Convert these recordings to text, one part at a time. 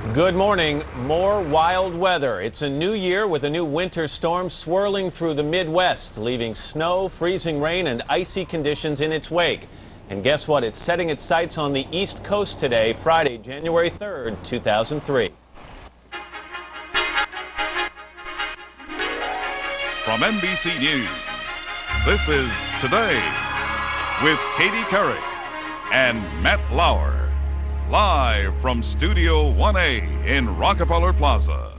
Good morning. More wild weather. It's a new year with a new winter storm swirling through the Midwest, leaving snow, freezing rain, and icy conditions in its wake. And guess what? It's setting its sights on the East Coast today, Friday, January 3rd, 2003. From NBC News, this is Today with Katie Couric and Matt Lauer. Live from Studio 1A in Rockefeller Plaza.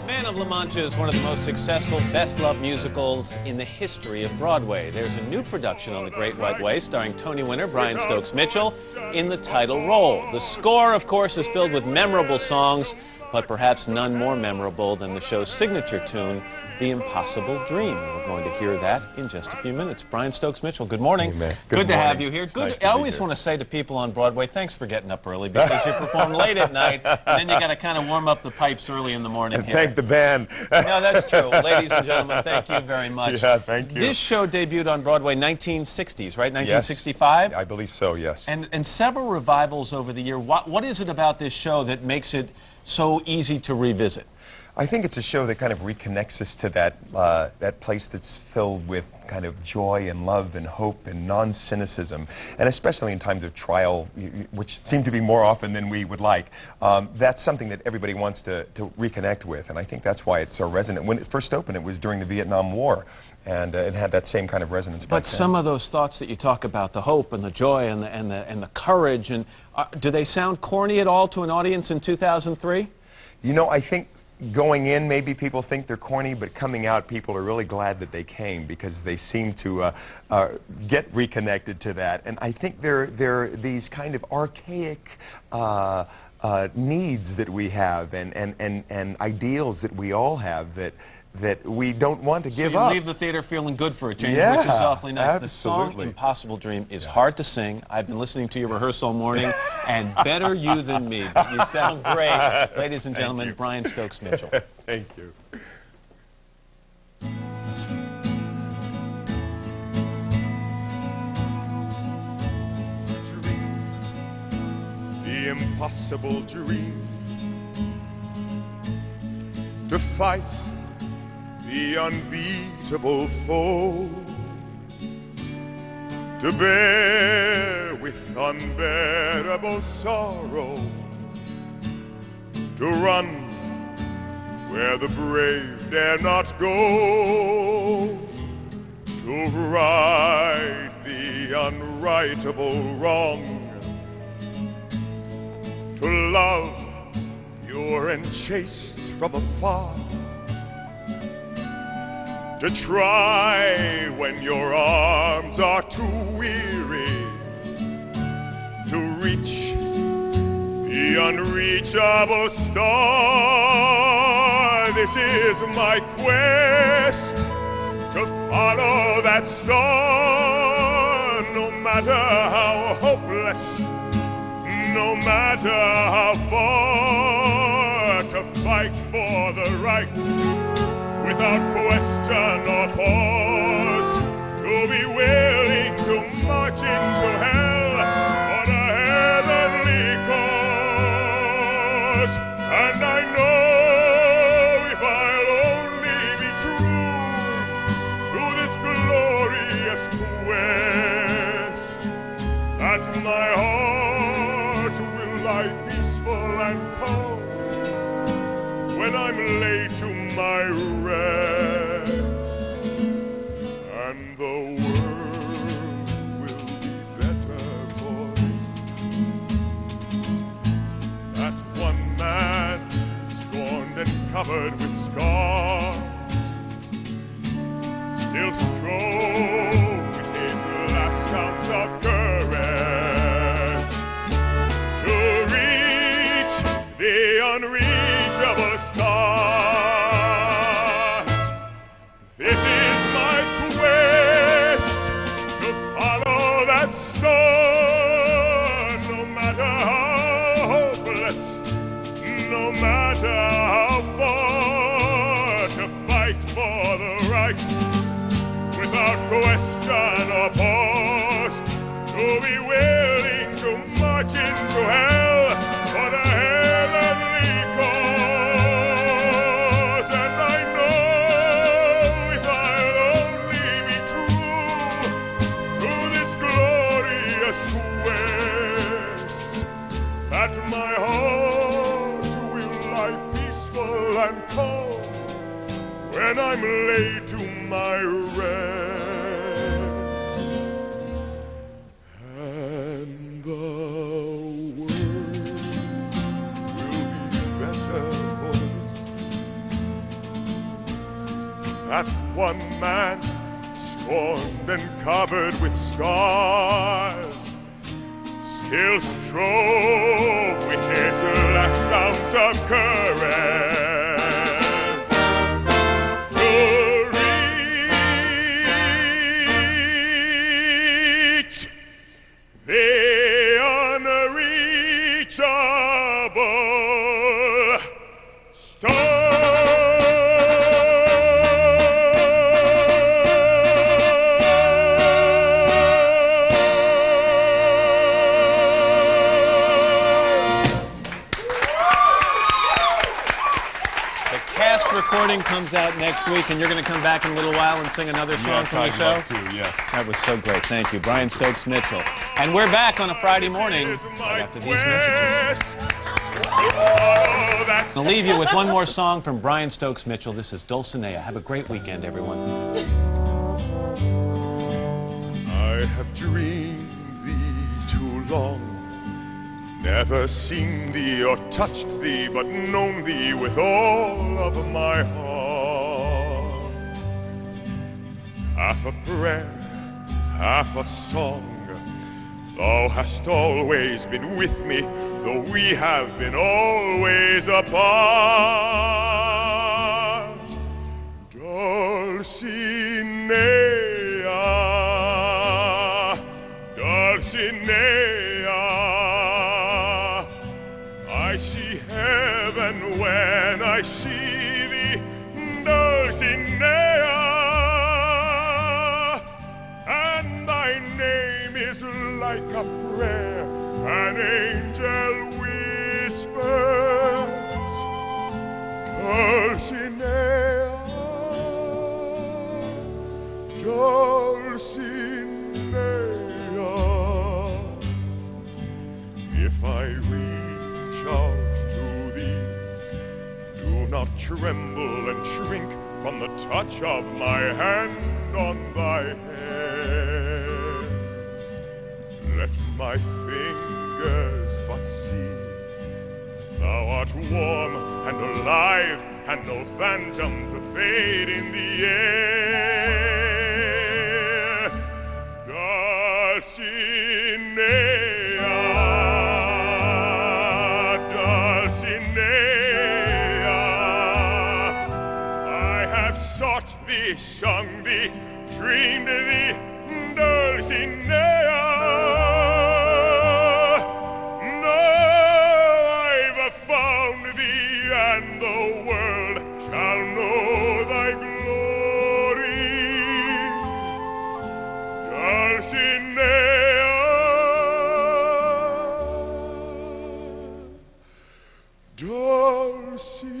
Man of La Mancha is one of the most successful, best-loved musicals in the history of Broadway. There's a new production on the Great White Way starring Tony winner Brian Stokes Mitchell in the title role. The score, of course, is filled with memorable songs, but perhaps none more memorable than the show's signature tune, The Impossible Dream. We're going to hear that in just a few minutes. Brian Stokes Mitchell, good morning. Hey, man. Good to have you here. Nice I always want to say to people on Broadway, thanks for getting up early, because you perform late at night, and then you got to kind of warm up the pipes early in the morning. And thank the band. No, that's true. Ladies and gentlemen, thank you very much. Yeah, thank you. This show debuted on Broadway 1960s, right? 1965? Yes, I believe so, yes. And several revivals over the year. What is it about this show that makes it so easy to revisit? I think it's a show that kind of reconnects us to that place that's filled with kind of joy and love and hope and non-cynicism, and especially in times of trial, which seem to be more often than we would like. That's something that everybody wants to reconnect with, and I think that's why it's so resonant. When it first opened, it was during the Vietnam War, and it had that same kind of resonance. But some of those thoughts that you talk about, the hope and the joy and the courage, and do they sound corny at all to an audience in 2003? You know, I think going in, maybe people think they're corny, but coming out, people are really glad that they came, because they seem to get reconnected to that. And I think they're these kind of archaic needs that we have, and ideals that we all have that we don't want to give up. So you leave the theater feeling good for a change, Yeah, which is awfully nice. absolutely. The song Impossible Dream is hard to sing. I've been listening to your rehearsal all morning, and better you than me. But you sound great. Ladies and gentlemen, Brian Stokes Mitchell. Thank you. The impossible dream, to fight the unbeatable foe, to bear with unbearable sorrow, to run where the brave dare not go, to right the unrightable wrong, to love pure and chaste from afar, to try when your arms are too weary, to reach the unreachable star. This is my quest, to follow that star, no matter how hopeless, no matter how far, to fight for the right without question or pause, to be willing to march into hell on a heavenly cause. And I know if I'll only be true to this glorious quest, that my heart will lie peaceful and calm when I'm laid to my rest, and the world will be better for that one man, scorned and covered with scars, still strove with his last ounce of courage to reach the unreachable stars. This is my quest, to follow that star, no matter how hopeless, no matter how far, to fight for the right without question or pause, to be willing to march into hell for the my rest, and the world will be better for this. That one man, scorned and covered with scars, still strove with his last ounce of courage to reach the unreachable star. Recording comes out next week, and you're going to come back in a little while and sing another song from the show? Yes, I'd love to, yes. That was so great. Thank you. Brian Stokes Mitchell. And we're back on a Friday morning right after these messages. I'll leave you with one more song from Brian Stokes Mitchell. This is Dulcinea. Have a great weekend, everyone. I have dreamed thee too long, never seen thee or touched thee, but known thee with all of my heart. Half a prayer, half a song, thou hast always been with me, though we have been always apart. Dulcinea, Dulcinea, I see heaven when I see thee, Dulcinea, and thy name is like a prayer an angel whispers. Dulcinea, Dulcinea, if I reach out to thee, do not tremble and shrink from the touch of my hand on thy head. Let my fingers but see thou art warm and alive, and no phantom to fade in the air. Dulcinea, Dulcinea, I have sought thee, sung thee, dreamed thee, Dulcinea. Now I've found thee, and the world shall know thy glory. Dulcinea, Dulcinea.